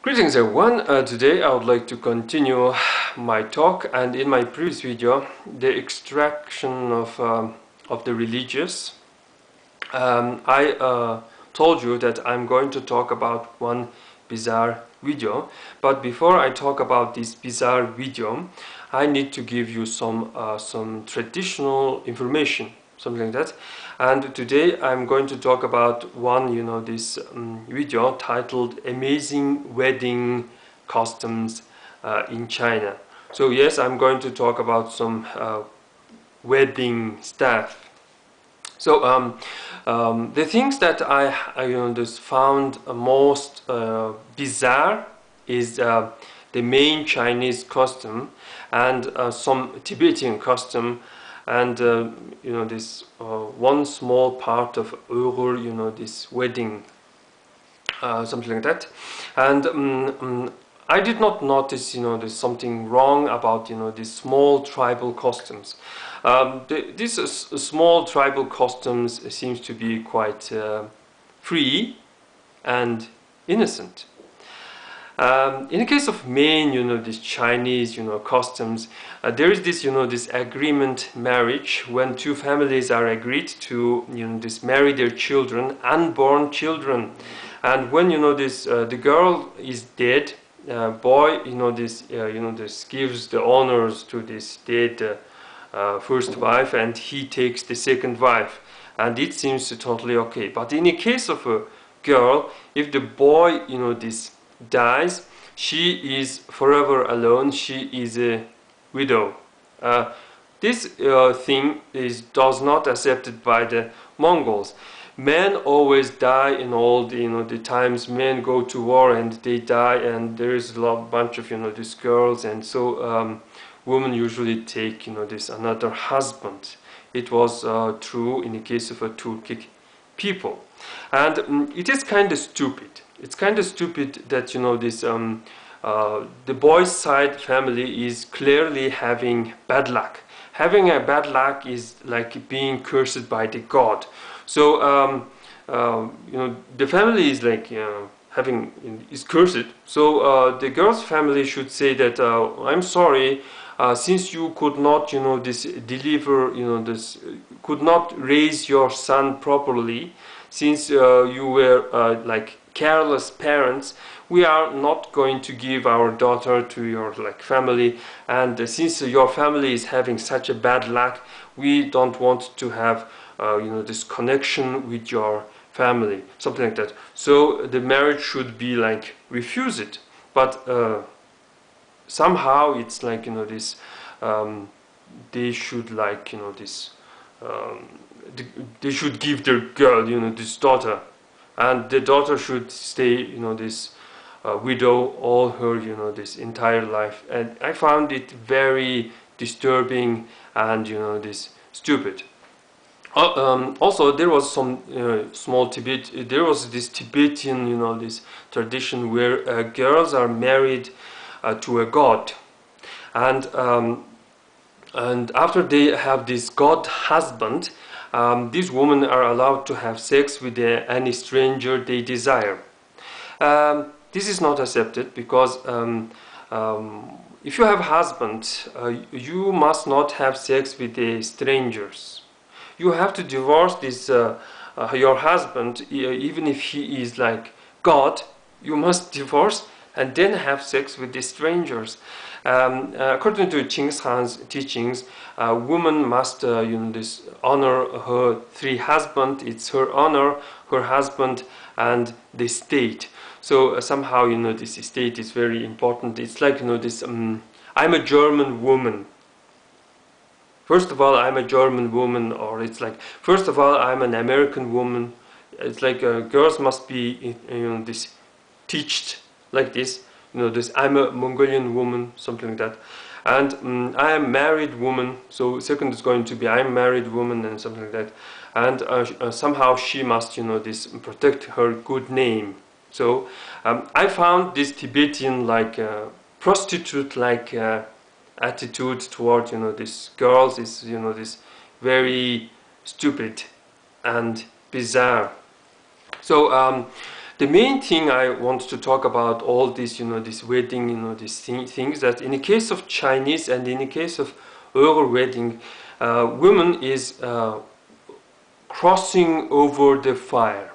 Greetings everyone, today I would like to continue my talk, and in my previous video the extraction of the religious. I told you that I'm going to talk about one bizarre video, but before I talk about this bizarre video I need to give you some traditional information, something like that. And today I'm going to talk about one, this video titled Amazing Wedding Customs in China. So yes, I'm going to talk about some wedding stuff. So the things that I just found most bizarre is the main Chinese custom and some Tibetan custom, and this one small part of Uyghur, this wedding, something like that. And I did not notice, there's something wrong about, these small tribal customs. These small tribal customs seems to be quite free and innocent. In the case of main, these Chinese, customs, there is this, this agreement marriage when two families are agreed to, this marry their children, unborn children, and when this the girl is dead, boy, this gives the honors to this dead first wife, and he takes the second wife, and it seems totally okay. But in the case of a girl, if the boy, this dies, she is forever alone. She is a widow. This thing does not accepted by the Mongols. Men always die in all the times. Men go to war and they die, and there is a bunch of these girls, and so women usually take this another husband. It was true in the case of a Turkic people, and it is kind of stupid. It's kind of stupid that this the boy's side family is clearly having bad luck. Having a bad luck is like being cursed by the god. So the family is like is cursed. So the girl's family should say that I'm sorry, since you could not this deliver this could not raise your son properly, since you were like careless parents, we are not going to give our daughter to your family, and since your family is having such a bad luck, we don't want to have this connection with your family, something like that. So the marriage should be like refused, but somehow it's like this they should like this they should give their girl this daughter, and the daughter should stay this widow all her this entire life. And I found it very disturbing and this stupid. Also, there was some small Tibet. There was this Tibetan, this tradition where girls are married to a god, and after they have this god husband, these women are allowed to have sex with any stranger they desire. This is not accepted because if you have a husband, you must not have sex with the strangers. You have to divorce this your husband, even if he is like God. You must divorce and then have sex with the strangers. According to Chinggis Khan's teachings, a woman must this honor her three husbands. It's her honor, her husband, and the state. So somehow this state is very important. It's like this I'm a German woman. First of all, I'm a German woman, or it's like, first of all, I'm an American woman. It's like girls must be, this teached like this. This I'm a Mongolian woman, something like that. And I am married woman. So second is going to be I'm married woman and something like that. And somehow she must, this protect her good name. So I found this Tibetan like prostitute like attitude toward these girls is this very stupid and bizarre. So The main thing I want to talk about all this, this wedding, these things that in the case of Chinese and in the case of Uyghur wedding, women is crossing over the fire.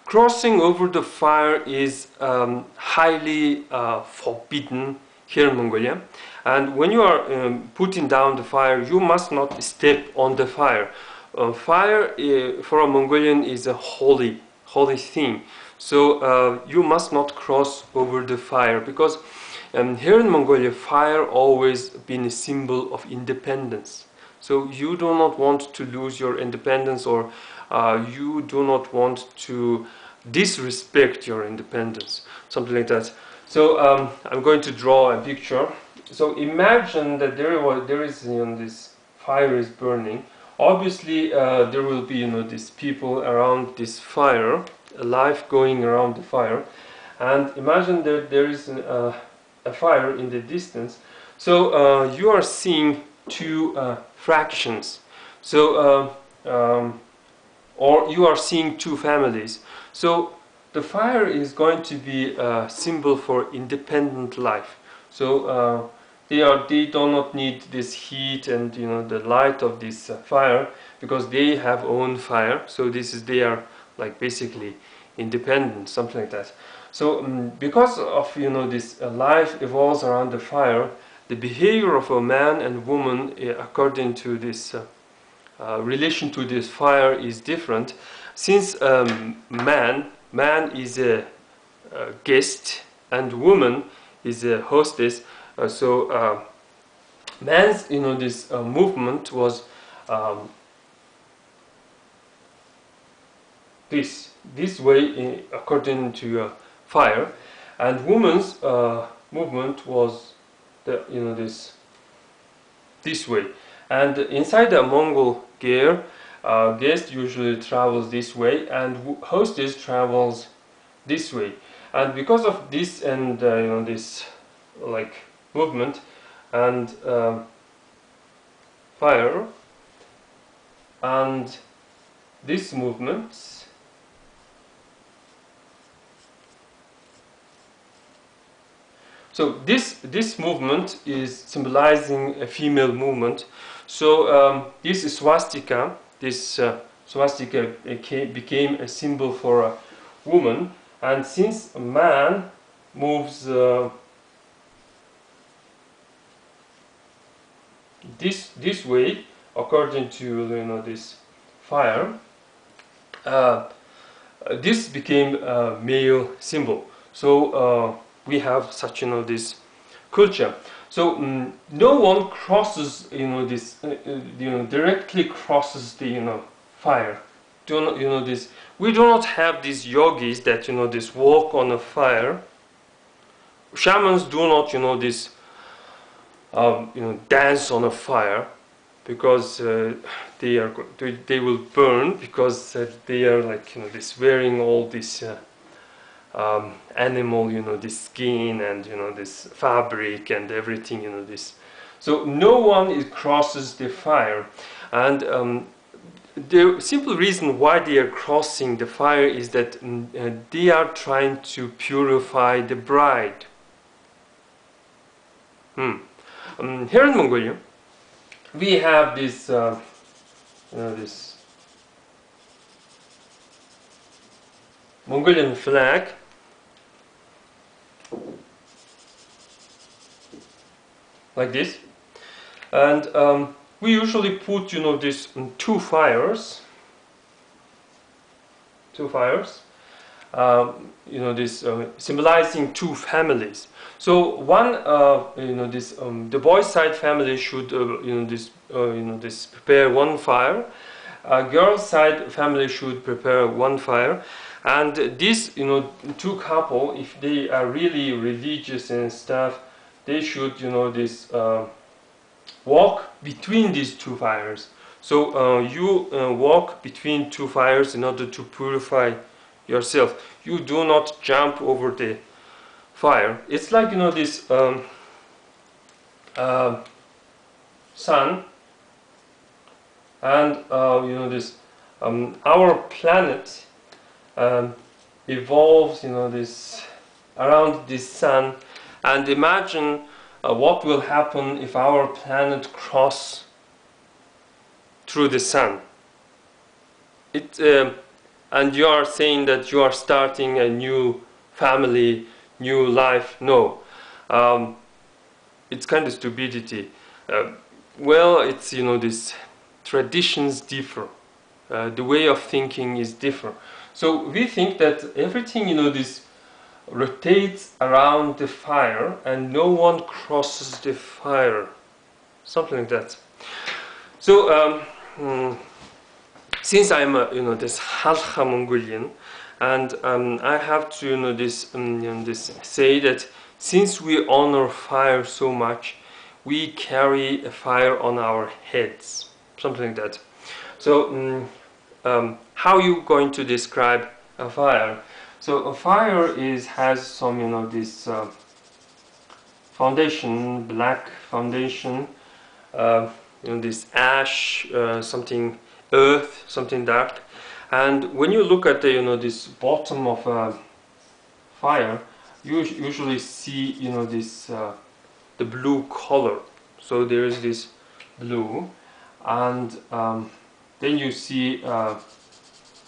Crossing over the fire is highly forbidden here in Mongolia. And when you are putting down the fire, you must not step on the fire. Fire for a Mongolian is a holy thing. So you must not cross over the fire, because here in Mongolia, fire always been a symbol of independence. So you do not want to lose your independence, or you do not want to disrespect your independence, something like that. So I'm going to draw a picture. So imagine that there is this fire is burning. Obviously, there will be these people around this fire, alive, going around the fire, and imagine that there is a fire in the distance. So you are seeing two fractions. So or you are seeing two families. So the fire is going to be a symbol for independent life. So they do not need this heat and the light of this fire, because they have own fire. So they are like basically independent, something like that. So because of this life evolves around the fire, the behavior of a man and woman according to this relation to this fire is different. Since man is a guest and woman is a hostess, so man's this movement was this way according to fire, and woman's movement was this way. And inside the Mongol gear, guest usually travels this way, and hostess travels this way. And because of this and this like movement and fire and this movement, so this movement is symbolizing a female movement. So this swastika became a symbol for a woman, and since a man moves this way according to this fire, this became a male symbol. So we have such this culture. So no one crosses this directly crosses the fire. Do not this. We do not have these yogis that this walk on a fire. Shamans do not this dance on a fire, because they will burn, because they are like this wearing all this animal this skin and this fabric and everything this. So no one crosses the fire, and the simple reason why they are crossing the fire is that they are trying to purify the bride. Here in Mongolia, we have this, this Mongolian flag, like this, and we usually put this two fires, this symbolizing two families. So one, the boys' side family should, this prepare one fire. Girls' side family should prepare one fire, and this, two couple, if they are really religious and stuff, they should, this walk between these two fires. So you walk between two fires in order to purify yourself. You do not jump over the fire. It's like this sun and this our planet evolves, this around this sun, and imagine what will happen if our planet cross through the sun. And you are saying that you are starting a new family, new life. No, it's kind of stupidity. Well, it's this traditions differ. The way of thinking is different. So we think that everything this rotates around the fire and no one crosses the fire, something like that. So since I'm this Halha Mongolian, and I have to this say that since we honor fire so much, we carry a fire on our heads, something like that. So how are you going to describe a fire? So a fire has some this foundation, black foundation, this ash, something earth, something dark. And when you look at the this bottom of a fire, you usually see this the blue color. So there is this blue, and then you see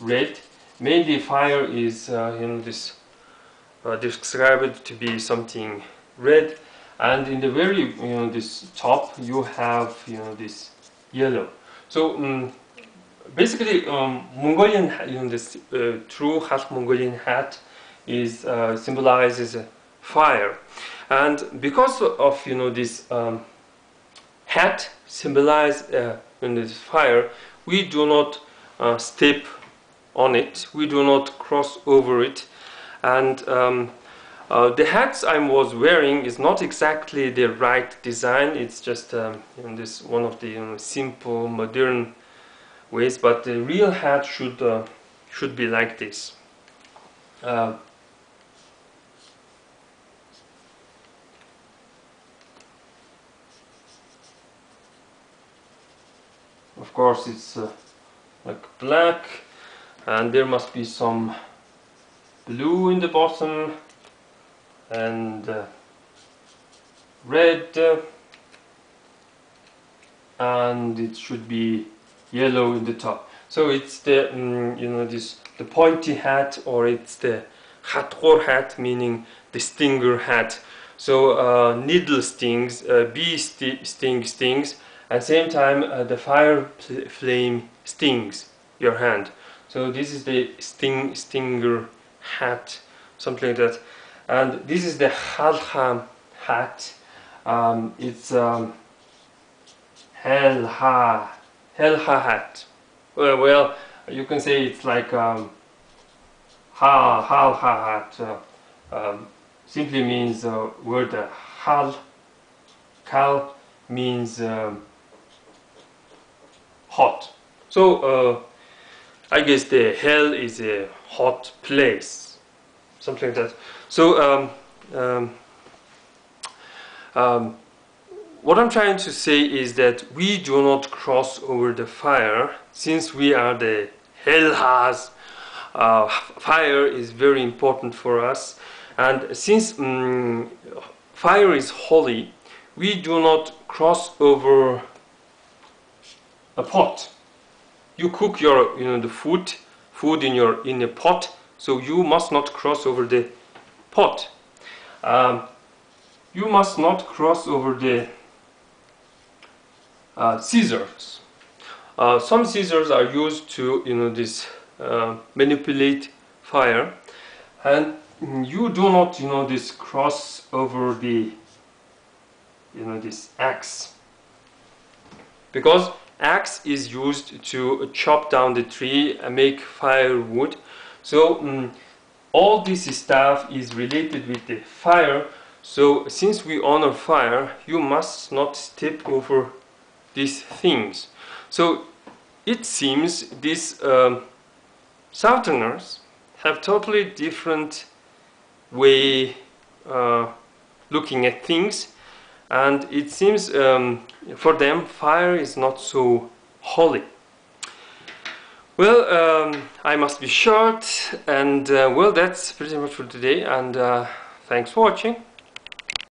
red. Mainly fire is this described to be something red, and in the very this top you have this yellow. So basically Mongolian this true half Mongolian hat is symbolizes fire, and because of this hat symbolize this fire, we do not step on it, we do not cross over it. And the hats I was wearing is not exactly the right design. It's just this one of the simple modern ways, but the real hat should be like this. Of course it's like black, and there must be some blue in the bottom, and red, and it should be yellow in the top. So it's the the pointy hat, or it's the hatgor hat, meaning the stinger hat. So needle stings, bee stings, at the same time the fire flame stings your hand. So this is the stinger hat, something like that. And this is the Halha hat. It's HAL hat. Well, you can say it's like HAL hat. Simply means word HAL. HAL means hot. So I guess the hell is a hot place, something like that. So what I'm trying to say is that we do not cross over the fire, since we are the Helhas. Fire is very important for us, and since fire is holy, we do not cross over a pot. You cook your the food in a pot, so you must not cross over the pot. You must not cross over the scissors. Some scissors are used to manipulate fire, and you do not this cross over the this axe, because axe is used to chop down the tree and make firewood. So all this stuff is related with the fire. So since we honor fire, you must not step over these things. So it seems these Southerners have totally different way looking at things, and it seems for them fire is not so holy. Well, I must be short, and well, that's pretty much for today, and thanks for watching.